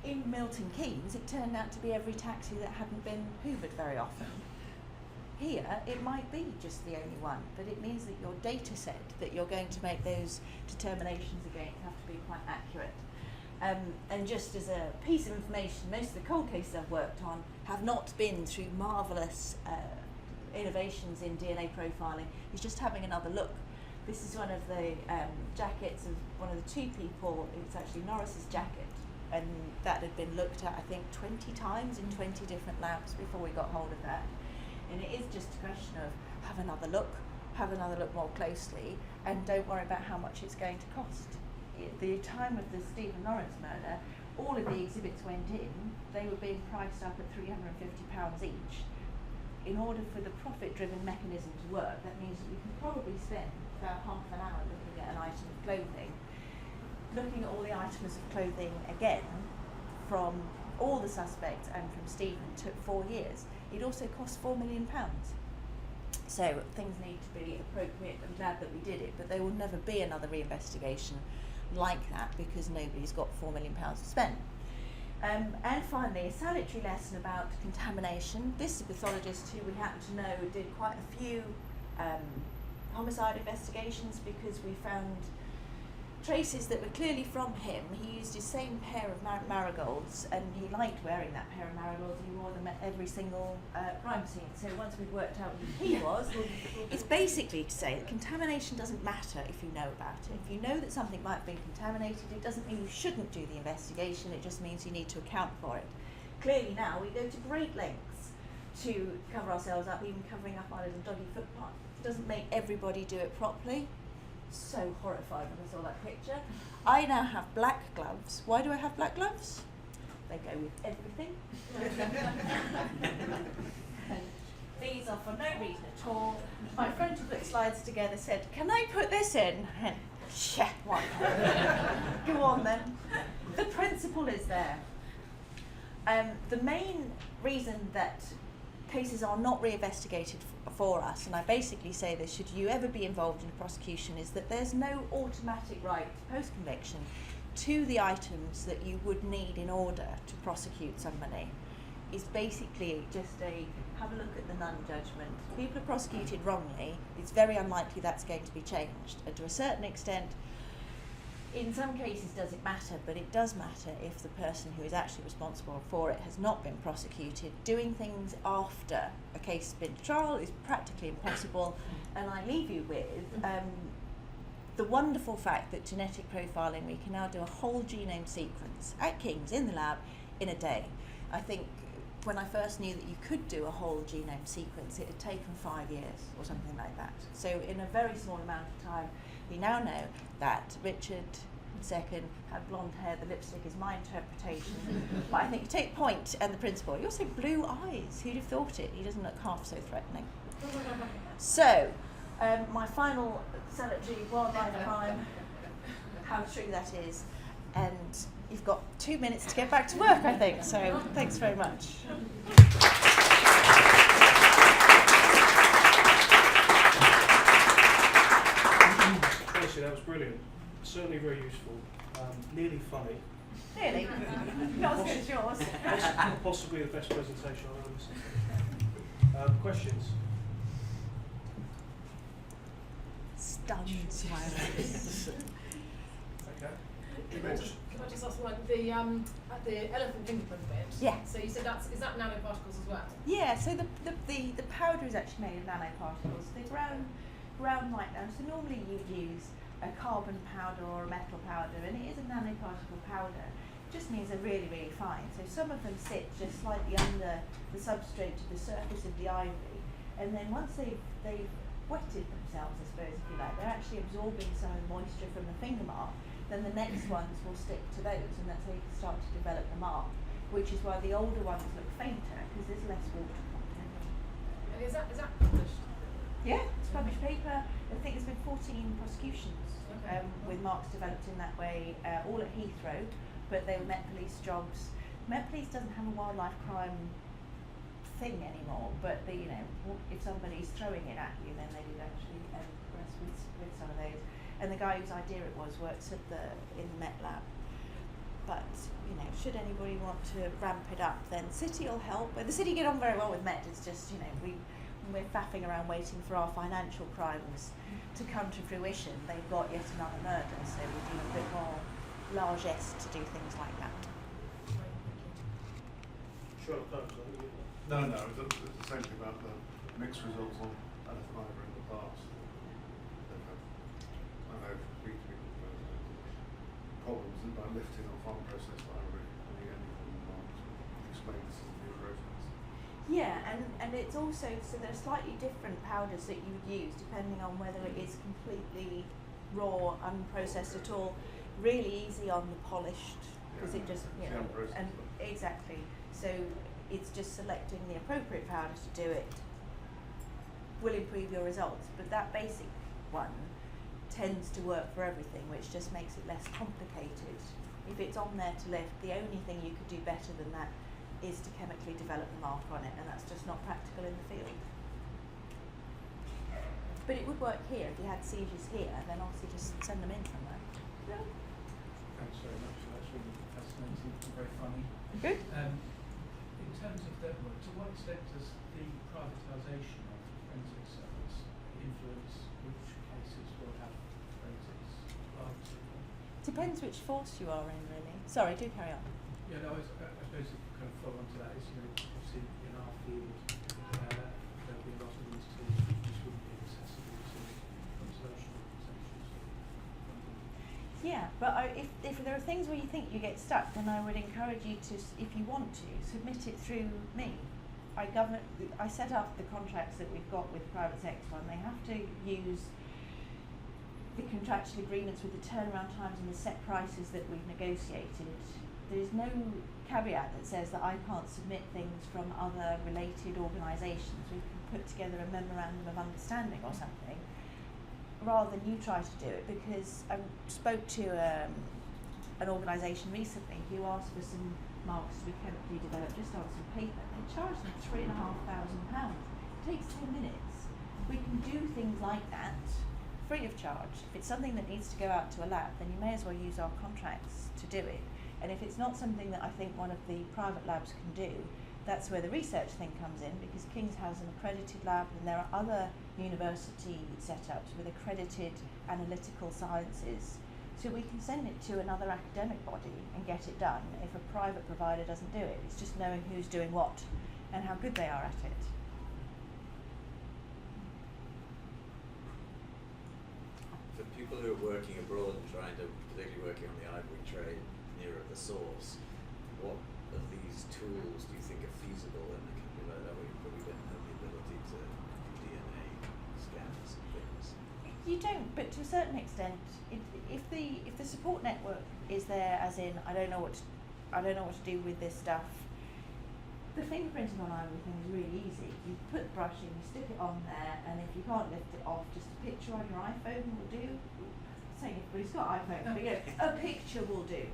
in Milton Keynes, it turned out to be every taxi that hadn't been hoovered very often. Here, it might be just the only one, but it means that your data set that you're going to make those determinations against have to be quite accurate. And just as a piece of information, most of the cold cases I've worked on have not been through marvellous innovations in DNA profiling. It's just having another look. This is one of the jackets of one of the two people. It's actually Norris's jacket, and that had been looked at, I think, 20 times in 20 different labs before we got hold of that. And it is just a question of have another look more closely, and don't worry about how much it's going to cost. At the time of the Stephen Lawrence murder, all of the exhibits went in, they were being priced up at £350 each. In order for the profit-driven mechanism to work, that means that you can probably spend about half an hour looking at an item of clothing. Looking at all the items of clothing again, from all the suspects and from Stephen, took 4 years. It also cost £4 million. So things need to be appropriate. I'm glad that we did it, but there will never be another reinvestigation like that because nobody's got £4 million to spend. And finally, a salutary lesson about contamination. This is a pathologist who we happen to know did quite a few homicide investigations because we found traces that were clearly from him. He used his same pair of marigolds, and he liked wearing that pair of marigolds, and he wore them at every single crime scene. So once we've worked out who he was, it's basically to say that contamination doesn't matter if you know about it. If you know that something might have been contaminated, it doesn't mean you shouldn't do the investigation, it just means you need to account for it. Clearly now we go to great lengths to cover ourselves up, even covering up our little doggy footpath. It doesn't make everybody do it properly. So horrified when I saw that picture. I now have black gloves. Why do I have black gloves? They go with everything. And these are for no reason at all. My friend who put slides together said, "Can I put this in?" And yeah, why not? Go on then. The principle is there. The main reason that cases are not reinvestigated for us, and I basically say this, should you ever be involved in a prosecution, is that there's no automatic right post-conviction to the items that you would need in order to prosecute somebody. It's basically just have a look at the Nunn judgment. People are prosecuted wrongly, it's very unlikely that's going to be changed. And to a certain extent, in some cases does it matter, but it does matter if the person who is actually responsible for it has not been prosecuted. Doing things after a case has been to trial is practically impossible, and I leave you with the wonderful fact that genetic profiling, we can now do a whole genome sequence at King's in the lab in a day. I think when I first knew that you could do a whole genome sequence, it had taken 5 years or something like that. So in a very small amount of time, we now know that Richard II had blonde hair, the lipstick is my interpretation. But I think you take point and the principle. You also blue eyes, who'd have thought it? He doesn't look half so threatening. So, my final salutary wildlife crime, how true that is. And you've got 2 minutes to get back to work, I think. So, thanks very much. Tracy, that was brilliant. Certainly very useful. Nearly funny. Really? Not as good as yours. Possibly the best presentation I've ever listened to. Questions? done to my eyes. Okay. Can I just ask one? The at the elephant fingerprint bit. Yeah. So you said is that nanoparticles as well? Yeah, so the powder is actually made of nanoparticles. They're ground like that. So normally you'd use a carbon powder or a metal powder, and it is a nanoparticle powder. It just means they're really, really fine. So some of them sit just slightly under the substrate to the surface of the ivory, and then once they've wetted themselves, I suppose, if you like, they're actually absorbing some of the moisture from the finger mark. Then the next ones will stick to those, and that's how you can start to develop the mark, which is why the older ones look fainter, because there's less water content. And is that published? Yeah, it's published paper. I think there's been 14 prosecutions with marks developed in that way, all at Heathrow, but they were Met Police jobs. Met Police doesn't have a wildlife crime thing anymore, but if somebody's throwing it at you, then they did actually progress with some of those. And the guy whose idea it was works in the Met lab. But should anybody want to ramp it up, then City will help. But the City get on very well with Met. It's just we're faffing around waiting for our financial crimes to come to fruition. They've got yet another murder, so we do a bit more largesse to do things like that. Sherlock Holmes, I think. No, it's essentially about the mixed results on elephant ivory in the past. I know from problems by lifting or fine processed ivory and the end of the marks. Explain this as a new process. Yeah, and it's also, so there are slightly different powders that you would use depending on whether it is completely raw, unprocessed at all, really easy on the polished, because it just, and exactly. So it's just selecting the appropriate powder to do it will improve your results, but that basic one tends to work for everything, which just makes it less complicated. If it's on there to lift, the only thing you could do better than that is to chemically develop the mark on it, and that's just not practical in the field. But it would work here. If you had seizures here, then obviously just send them in somewhere. Yeah. Thanks very much. That's really fascinating and very funny. Good. In terms of to what extent does the privatisation of the forensic service influence which cases will have forensics privacy? Depends which force you are in, really. Sorry, do carry on. Yeah, no, I suppose it kind of follow on to that is, obviously in our field, there'll be a lot of institutions which wouldn't be accessible to conservation organisations. Yeah, but if there are things where you think you get stuck, then I would encourage you to, if you want to, submit it through me. I set up the contracts that we've got with private sector, and they have to use the contractual agreements with the turnaround times and the set prices that we've negotiated. There is no caveat that says that I can't submit things from other related organisations. We can put together a memorandum of understanding or something, rather than you try to do it, because I spoke to an organisation recently who asked for some marks to be chemically developed just on some paper. They charged them £3,500. It takes 10 minutes. We can do things like that free of charge. If it's something that needs to go out to a lab, then you may as well use our contracts to do it. And if it's not something that I think one of the private labs can do, that's where the research thing comes in, because King's has an accredited lab, and there are other university setups with accredited analytical sciences. So we can send it to another academic body and get it done if a private provider doesn't do it. It's just knowing who's doing what and how good they are at it. For people who are working abroad and particularly working on the ivory trade nearer the source, what of these tools do you think are feasible in a country like that where you probably don't have the ability to do DNA scans and things? You don't, but to a certain extent, if the support network is there, as in I don't know what to do with this stuff. The fingerprinting on ivory thing is really easy. You put the brush in, you stick it on there, and if you can't lift it off, just a picture on your iPhone will do. I'm saying everybody's got iPhones, but a picture will do.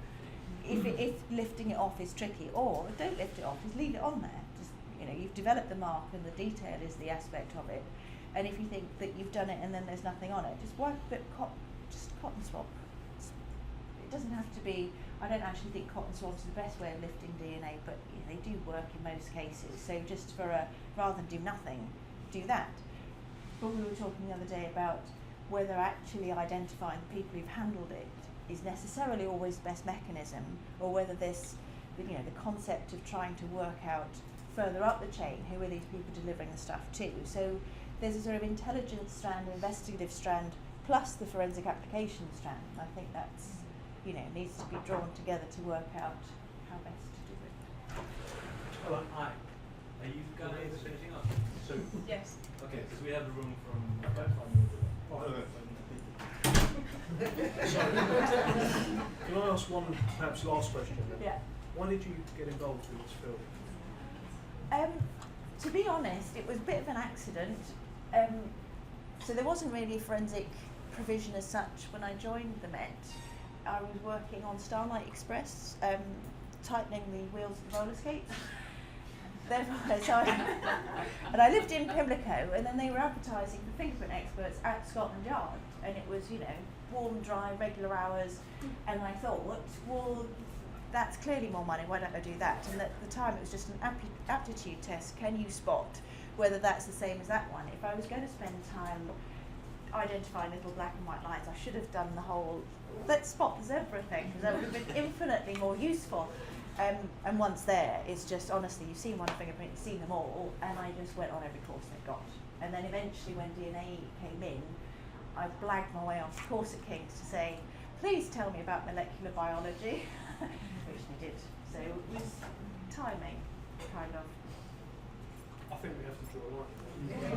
If lifting it off is tricky, or don't lift it off, just leave it on there. Just you've developed the mark, and the detail is the aspect of it. And if you think that you've done it and then there's nothing on it, just wipe a bit of cotton swab. It doesn't have to be. I don't actually think cotton swabs are the best way of lifting DNA, but they do work in most cases. So just rather than do nothing, do that. But we were talking the other day about whether actually identifying the people who've handled it is necessarily always the best mechanism, or whether this, the concept of trying to work out further up the chain, who are these people delivering the stuff to? So there's a sort of intelligence strand, investigative strand, plus the forensic application strand. And I think that's, needs to be drawn together to work out how best to do it. Hello. Hi. Are you guys finishing up? So, Yes. Okay, because we have the room from. so can I ask one perhaps last question? Yeah. Why did you get involved with this film? To be honest, it was a bit of an accident. So there wasn't really a forensic provision as such when I joined the Met. I was working on Starlight Express, tightening the wheels of the roller skates. And I lived in Pimlico, and then they were advertising for fingerprint experts at Scotland Yard, and it was, warm, dry, regular hours, and I thought, well, that's clearly more money, why don't I do that? And at the time it was just an aptitude test. Can you spot whether that's the same as that one? If I was going to spend time identifying little black and white lines, I should have done the whole let's spot the zebra thing, because that would have been infinitely more useful. And once there, it's just, honestly, you've seen one fingerprint, you've seen them all, and I just went on every course they got. And then eventually when DNA came in, I blagged my way off the course at King's to say, please tell me about molecular biology, which they did. So it was timing, kind of. I think we have to draw a line.